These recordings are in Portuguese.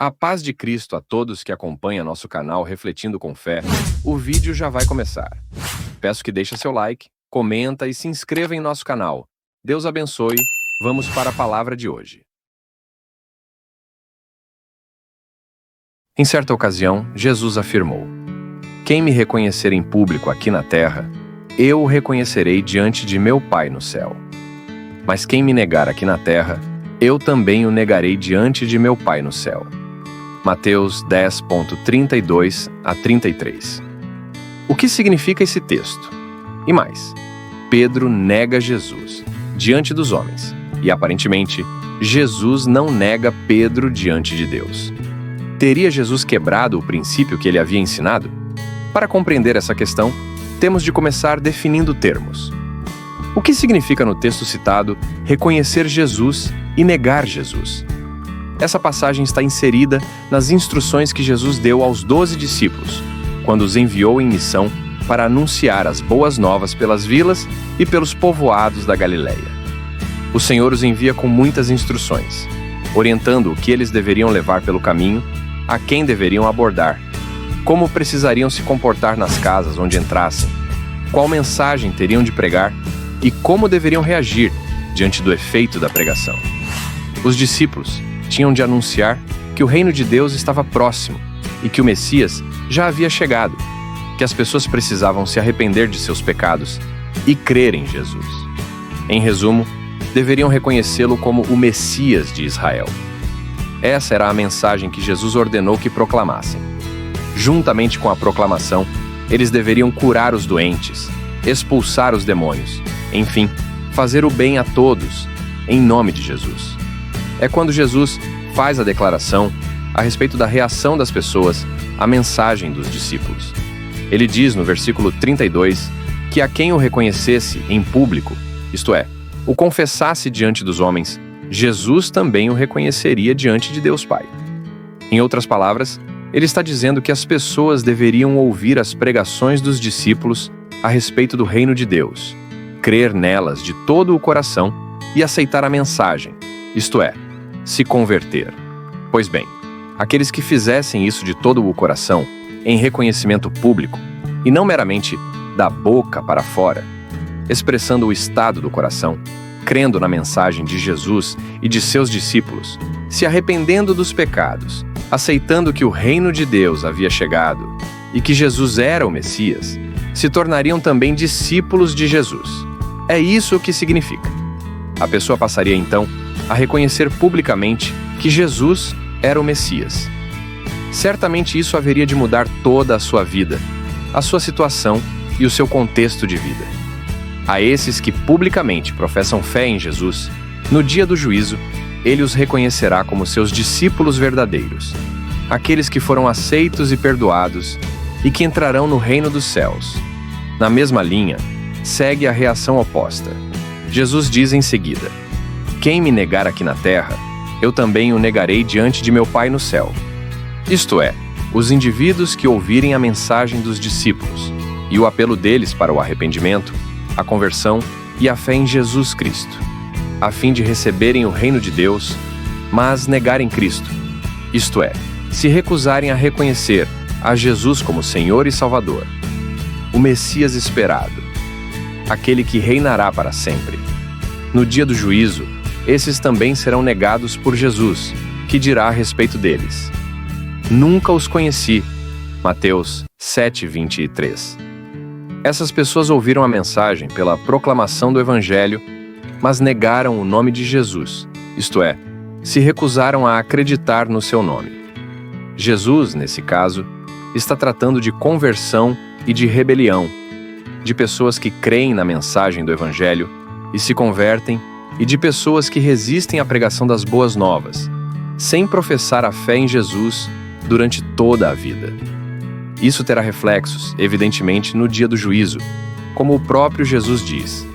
A paz de Cristo a todos que acompanham nosso canal Refletindo com Fé. O vídeo já vai começar. Peço que deixe seu like, comenta e se inscreva em nosso canal. Deus abençoe. Vamos para a palavra de hoje. Em certa ocasião, Jesus afirmou: "Quem me reconhecer em público aqui na terra, eu o reconhecerei diante de meu Pai no céu. Mas quem me negar aqui na terra, eu também o negarei diante de meu Pai no céu." Mateus 10:32 a 33. O que significa esse texto? E mais, Pedro nega Jesus diante dos homens, e aparentemente, Jesus não nega Pedro diante de Deus. Teria Jesus quebrado o princípio que ele havia ensinado? Para compreender essa questão, temos de começar definindo termos. O que significa no texto citado reconhecer Jesus e negar Jesus? Essa passagem está inserida nas instruções que Jesus deu aos 12 discípulos, quando os enviou em missão para anunciar as boas novas pelas vilas e pelos povoados da Galileia. O Senhor os envia com muitas instruções, orientando o que eles deveriam levar pelo caminho, a quem deveriam abordar, como precisariam se comportar nas casas onde entrassem, qual mensagem teriam de pregar e como deveriam reagir diante do efeito da pregação. Os discípulos tinham de anunciar que o reino de Deus estava próximo e que o Messias já havia chegado, que as pessoas precisavam se arrepender de seus pecados e crer em Jesus. Em resumo, deveriam reconhecê-lo como o Messias de Israel. Essa era a mensagem que Jesus ordenou que proclamassem. Juntamente com a proclamação, eles deveriam curar os doentes, expulsar os demônios, enfim, fazer o bem a todos, em nome de Jesus. É quando Jesus faz a declaração a respeito da reação das pessoas à mensagem dos discípulos. Ele diz no versículo 32 que a quem o reconhecesse em público, isto é, o confessasse diante dos homens, Jesus também o reconheceria diante de Deus Pai. Em outras palavras, ele está dizendo que as pessoas deveriam ouvir as pregações dos discípulos a respeito do reino de Deus, crer nelas de todo o coração e aceitar a mensagem, isto é, se converter. Pois bem, aqueles que fizessem isso de todo o coração, em reconhecimento público, e não meramente da boca para fora, expressando o estado do coração, crendo na mensagem de Jesus e de seus discípulos, se arrependendo dos pecados, aceitando que o reino de Deus havia chegado e que Jesus era o Messias, se tornariam também discípulos de Jesus. É isso o que significa. A pessoa passaria então a reconhecer publicamente que Jesus era o Messias. Certamente isso haveria de mudar toda a sua vida, a sua situação e o seu contexto de vida. A esses que publicamente professam fé em Jesus, no dia do juízo, ele os reconhecerá como seus discípulos verdadeiros, aqueles que foram aceitos e perdoados e que entrarão no reino dos céus. Na mesma linha, segue a reação oposta. Jesus diz em seguida: "Quem me negar aqui na terra, eu também o negarei diante de meu Pai no céu." Isto é, os indivíduos que ouvirem a mensagem dos discípulos e o apelo deles para o arrependimento, a conversão e a fé em Jesus Cristo, a fim de receberem o reino de Deus, mas negarem Cristo, isto é, se recusarem a reconhecer a Jesus como Senhor e Salvador, o Messias esperado, aquele que reinará para sempre. No dia do juízo, esses também serão negados por Jesus, que dirá a respeito deles: "Nunca os conheci." Mateus 7:23. Essas pessoas ouviram a mensagem pela proclamação do Evangelho, mas negaram o nome de Jesus, isto é, se recusaram a acreditar no seu nome. Jesus, nesse caso, está tratando de conversão e de rebelião, de pessoas que creem na mensagem do Evangelho e se convertem, e de pessoas que resistem à pregação das boas novas, sem professar a fé em Jesus durante toda a vida. Isso terá reflexos, evidentemente, no dia do juízo, como o próprio Jesus diz.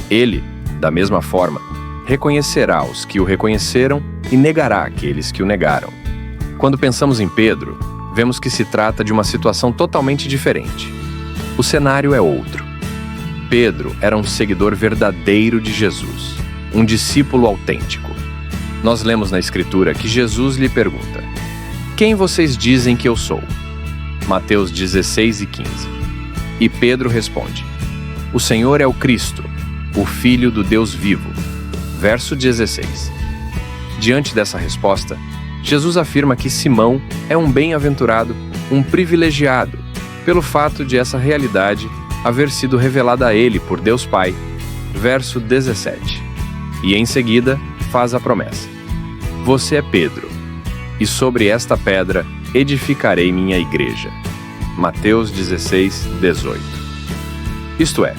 Ele, da mesma forma, reconhecerá os que o reconheceram e negará aqueles que o negaram. Quando pensamos em Pedro, vemos que se trata de uma situação totalmente diferente. O cenário é outro. Pedro era um seguidor verdadeiro de Jesus, um discípulo autêntico. Nós lemos na Escritura que Jesus lhe pergunta: "Quem vocês dizem que eu sou?" Mateus 16:15. E Pedro responde: "O Senhor é o Cristo, o Filho do Deus vivo." Verso 16. Diante dessa resposta, Jesus afirma que Simão é um bem-aventurado, um privilegiado, pelo fato de essa realidade haver sido revelada a ele por Deus Pai. Verso 17. E em seguida faz a promessa: "Você é Pedro, e sobre esta pedra edificarei minha igreja." Mateus 16:18. Isto é,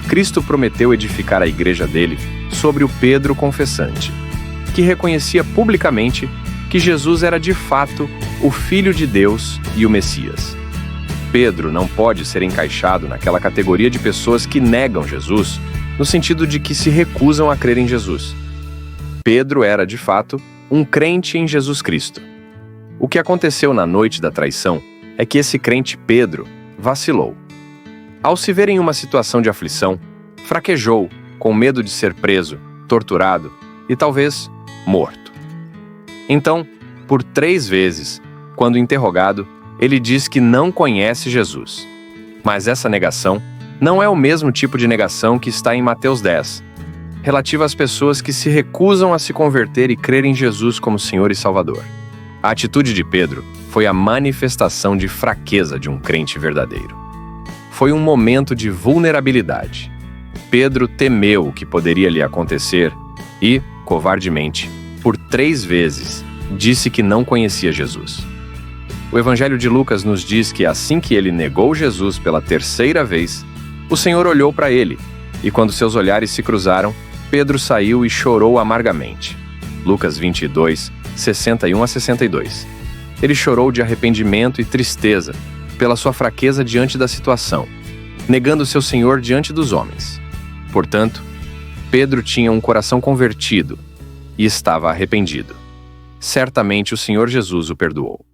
Cristo prometeu edificar a igreja dele sobre o Pedro confessante, que reconhecia publicamente que Jesus era de fato o Filho de Deus e o Messias. Pedro não pode ser encaixado naquela categoria de pessoas que negam Jesus, no sentido de que se recusam a crer em Jesus. Pedro era, de fato, um crente em Jesus Cristo. O que aconteceu na noite da traição é que esse crente Pedro vacilou. Ao se ver em uma situação de aflição, fraquejou, com medo de ser preso, torturado e talvez morto. Então, por 3 vezes, quando interrogado, ele diz que não conhece Jesus. Mas essa negação não é o mesmo tipo de negação que está em Mateus 10, relativa às pessoas que se recusam a se converter e crer em Jesus como Senhor e Salvador. A atitude de Pedro foi a manifestação de fraqueza de um crente verdadeiro. Foi um momento de vulnerabilidade. Pedro temeu o que poderia lhe acontecer e, covardemente, por 3 vezes, disse que não conhecia Jesus. O Evangelho de Lucas nos diz que assim que ele negou Jesus pela 3ª vez, o Senhor olhou para ele, e quando seus olhares se cruzaram, Pedro saiu e chorou amargamente. Lucas 22, 61 a 62. Ele chorou de arrependimento e tristeza pela sua fraqueza diante da situação, negando seu Senhor diante dos homens. Portanto, Pedro tinha um coração convertido e estava arrependido. Certamente o Senhor Jesus o perdoou.